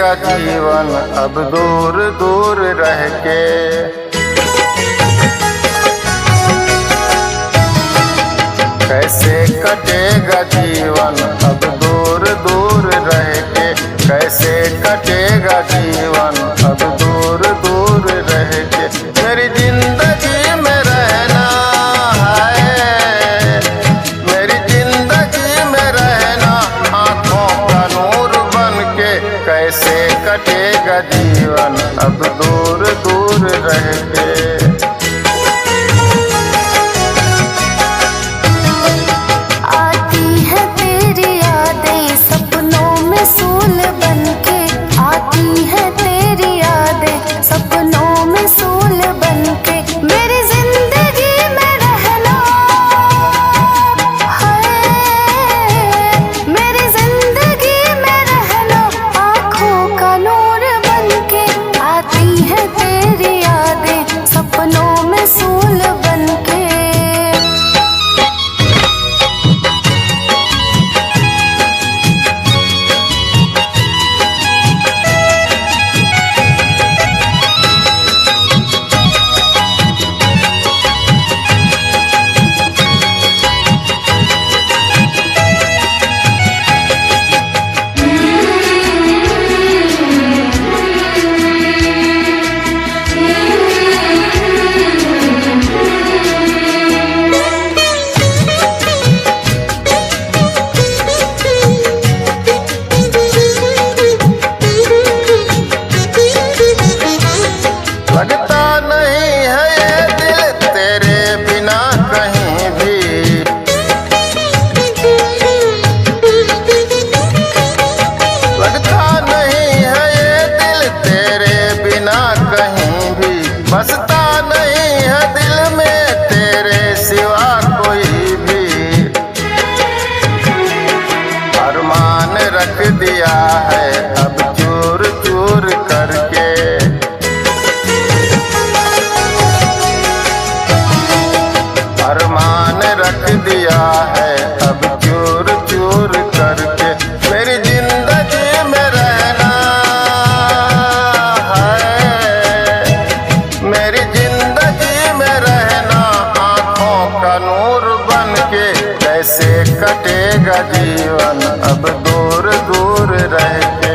कटेगा जीवन अब दूर दूर रह के। कैसे कटेगा जीवन अब दूर दूर रह के। कैसे कटेगा जीवन अब दूर दूर रह के। मेरी जिंदगी में रहना है, मेरी जिंदगी में रहना आँखों का नूर बन के। कैसे कटेगा जीवन अब दूर दूर रह के। लगता नहीं है ये दिल तेरे बिना कहीं भी। लगता नहीं है ये दिल तेरे बिना कहीं भी। बसता नहीं है दिल में तेरे सिवा कोई भी। अरमान रख दिया है अब चूर चूर करके। अरमान रख दिया है अब चूर चूर करके। मेरी जिंदगी में रहना है, मेरी जिंदगी में रहना आँखों का नूर बन के। कैसे कटेगा जीवन अब दूर दूर रह के।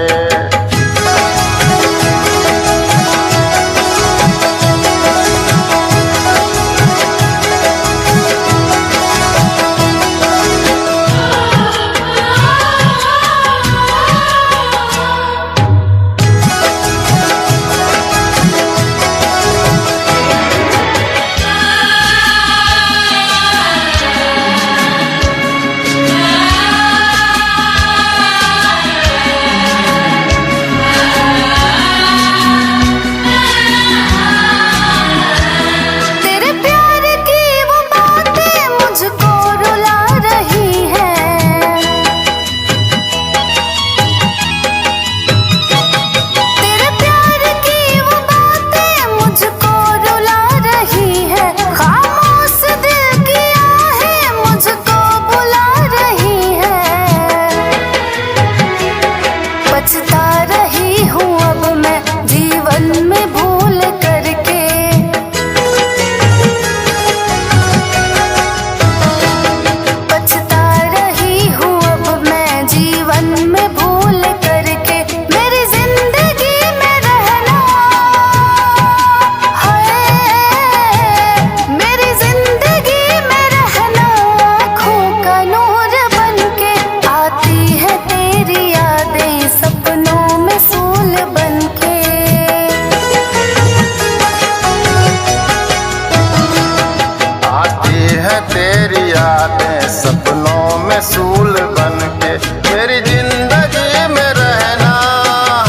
तेरी यादें सपनों में सूल बन के। मेरी जिंदगी में रहना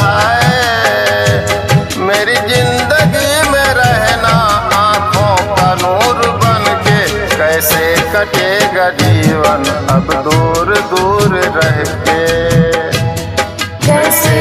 है, मेरी जिंदगी में रहना आँखों का नूर बन के। कैसे कटेगा जीवन अब दूर दूर रह के। कैसे